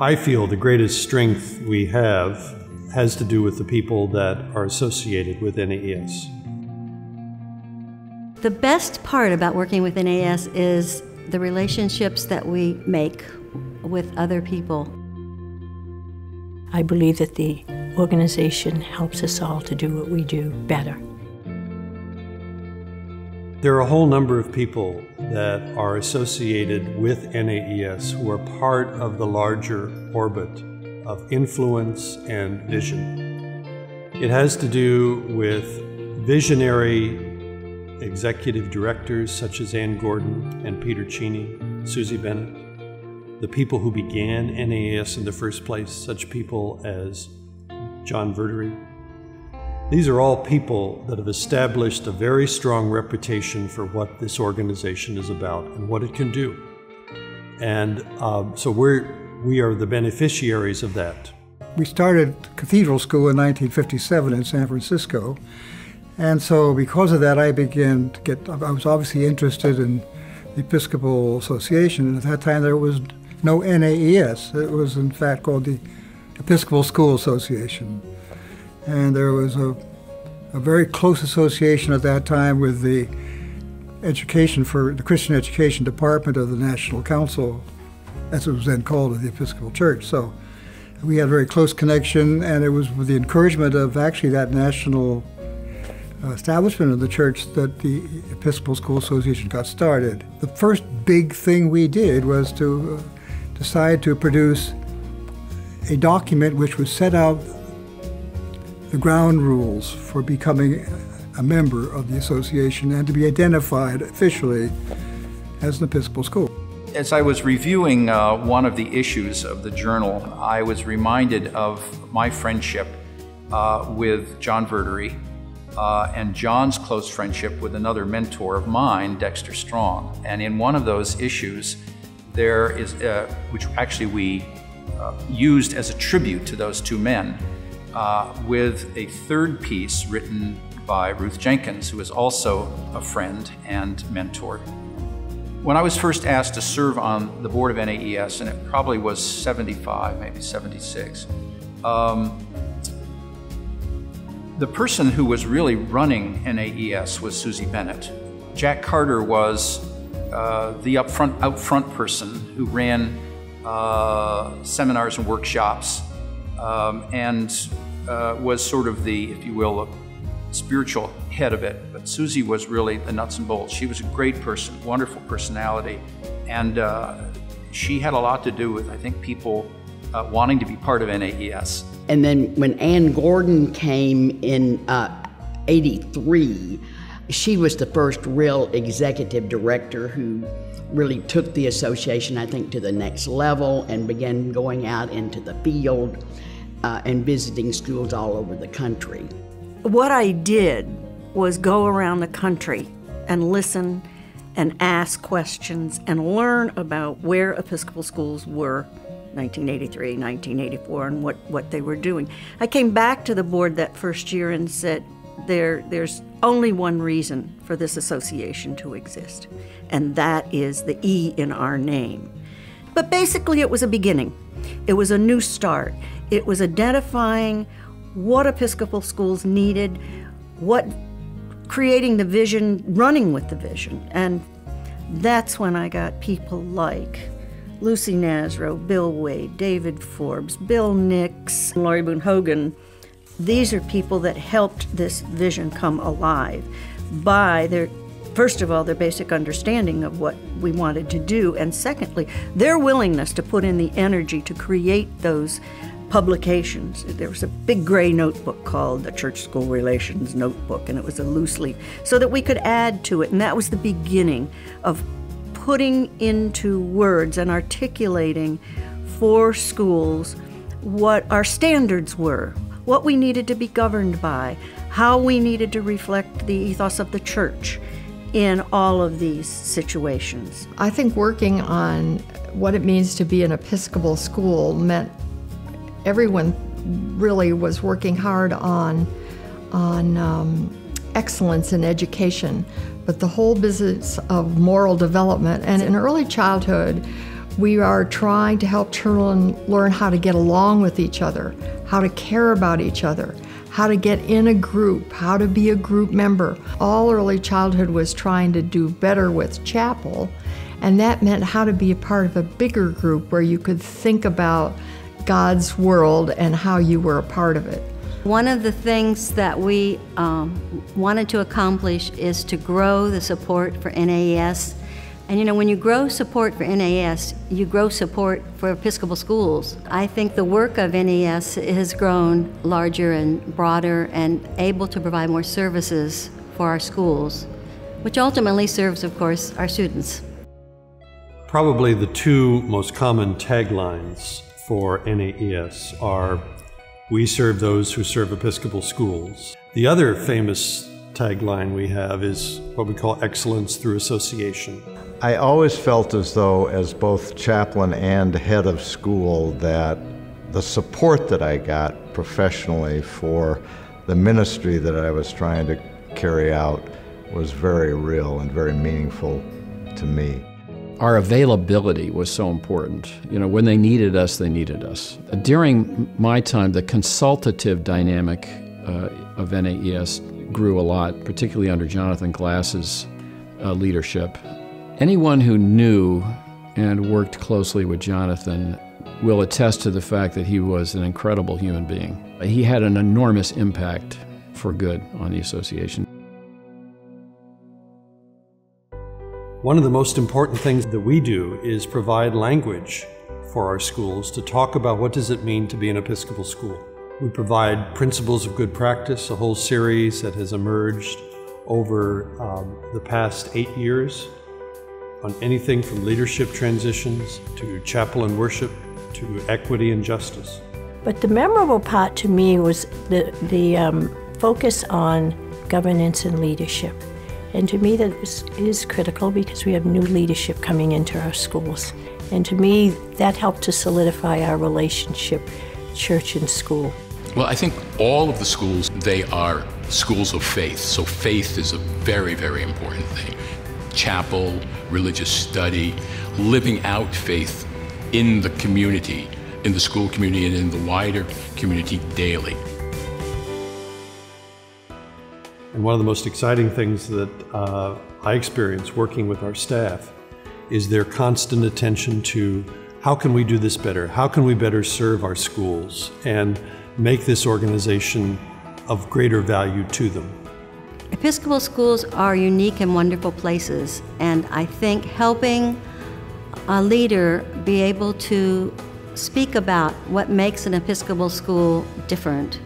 I feel the greatest strength we have has to do with the people that are associated with NAES. The best part about working with NAES is the relationships that we make with other people. I believe that the organization helps us all to do what we do better. There are a whole number of people that are associated with NAES who are part of the larger orbit of influence and vision. It has to do with visionary executive directors such as Ann Gordon and Peter Cheney, Susie Bennett, the people who began NAES in the first place, such people as John Verdery. These are all people that have established a very strong reputation for what this organization is about and what it can do. And so we are the beneficiaries of that. We started Cathedral School in 1957 in San Francisco. And so because of that, I was obviously interested in the Episcopal Association. And at that time, there was no NAES. It was in fact called the Episcopal School Association. And there was a very close association at that time with the Christian Education Department of the National Council, as it was then called, of the Episcopal Church. So we had a very close connection, and it was with the encouragement of actually that national establishment of the church that the Episcopal School Association got started. The first big thing we did was to decide to produce a document which would set out the ground rules for becoming a member of the association and to be identified officially as an Episcopal school. As I was reviewing one of the issues of the journal, I was reminded of my friendship with John Verdery and John's close friendship with another mentor of mine, Dexter Strong. And in one of those issues, there is, which actually we used as a tribute to those two men, with a third piece written by Ruth Jenkins, who is also a friend and mentor. When I was first asked to serve on the board of NAES, and it probably was 75, maybe 76, the person who was really running NAES was Susie Bennett. Jack Carter was the out front person who ran seminars and workshops and was sort of the, if you will, spiritual head of it. But Susie was really the nuts and bolts. She was a great person, wonderful personality, and she had a lot to do with, I think, people wanting to be part of NAES. And then when Ann Gordon came in '83, she was the first real executive director who really took the association, I think, to the next level and began going out into the field and visiting schools all over the country. What I did was go around the country and listen and ask questions and learn about where Episcopal schools were 1983, 1984, and what they were doing. I came back to the board that first year and said, there's only one reason for this association to exist, and that is the E in our name. But basically it was a beginning. It was a new start. It was identifying what Episcopal schools needed, creating the vision, running with the vision. And that's when I got people like Lucy Nasro, Bill Wade, David Forbes, Bill Nix, Laurie Boone Hogan. These are people that helped this vision come alive by their, first of all, their basic understanding of what we wanted to do, and secondly, their willingness to put in the energy to create those publications. There was a big gray notebook called the Church School Relations Notebook, and it was a loose leaf, so that we could add to it, and that was the beginning of putting into words and articulating for schools what our standards were, what we needed to be governed by, how we needed to reflect the ethos of the church in all of these situations. I think working on what it means to be an Episcopal school meant everyone really was working hard on excellence in education, but the whole business of moral development. And in early childhood, We are trying to help children learn how to get along with each other, how to care about each other, how to get in a group, how to be a group member. All early childhood was trying to do better with chapel, and that meant how to be a part of a bigger group where you could think about God's world and how you were a part of it. One of the things that we wanted to accomplish is to grow the support for NAES. And you know, when you grow support for NAES, you grow support for Episcopal schools. I think the work of NAES has grown larger and broader and able to provide more services for our schools, which ultimately serves, of course, our students. Probably the two most common taglines for NAES are, "We serve those who serve Episcopal schools." The other famous tagline we have is what we call excellence through association. I always felt as though, as both chaplain and head of school, that the support that I got professionally for the ministry that I was trying to carry out was very real and very meaningful to me. Our availability was so important. You know, when they needed us, they needed us. During my time, the consultative dynamic of NAES grew a lot, particularly under Jonathan Glass's leadership. Anyone who knew and worked closely with Jonathan will attest to the fact that he was an incredible human being. He had an enormous impact for good on the association. One of the most important things that we do is provide language for our schools to talk about what does it mean to be an Episcopal school. We provide principles of good practice, a whole series that has emerged over the past 8 years on anything from leadership transitions to chapel and worship to equity and justice. But the memorable part to me was the focus on governance and leadership. And to me that is critical because we have new leadership coming into our schools. And to me that helped to solidify our relationship, church and school. Well, I think all of the schools, they are schools of faith. So faith is a very, very important thing. Chapel, religious study, living out faith in the community, in the school community and in the wider community daily. And one of the most exciting things that I experience working with our staff is their constant attention to how can we do this better? How can we better serve our schools and make this organization of greater value to them? Episcopal schools are unique and wonderful places, and I think helping a leader be able to speak about what makes an Episcopal school different,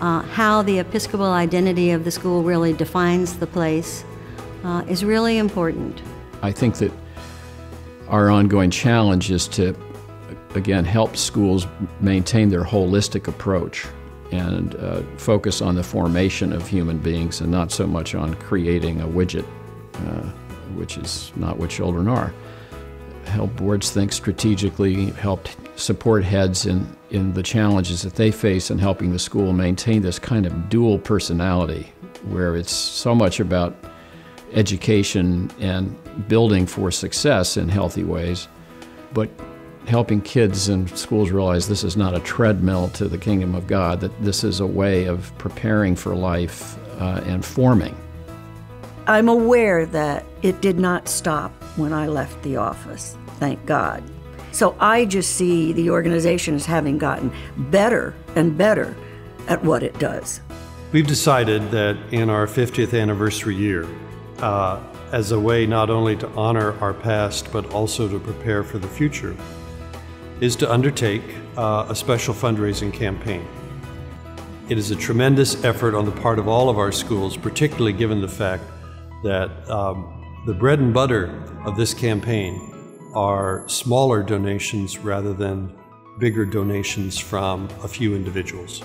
how the Episcopal identity of the school really defines the place, is really important. I think that our ongoing challenge is to, again, help schools maintain their holistic approach and focus on the formation of human beings and not so much on creating a widget, which is not what children are. Help boards think strategically, help support heads in the challenges that they face in helping the school maintain this kind of dual personality where it's so much about education and building for success in healthy ways, but helping kids and schools realize this is not a treadmill to the kingdom of God, that this is a way of preparing for life and forming. I'm aware that it did not stop when I left the office, thank God. So I just see the organization as having gotten better and better at what it does. We've decided that in our 50th anniversary year, as a way not only to honor our past but also to prepare for the future, is to undertake a special fundraising campaign. It is a tremendous effort on the part of all of our schools, particularly given the fact that the bread and butter of this campaign are smaller donations rather than bigger donations from a few individuals.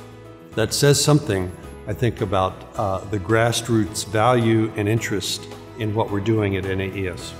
That says something, I think, about the grassroots value and interest in what we're doing at NAES.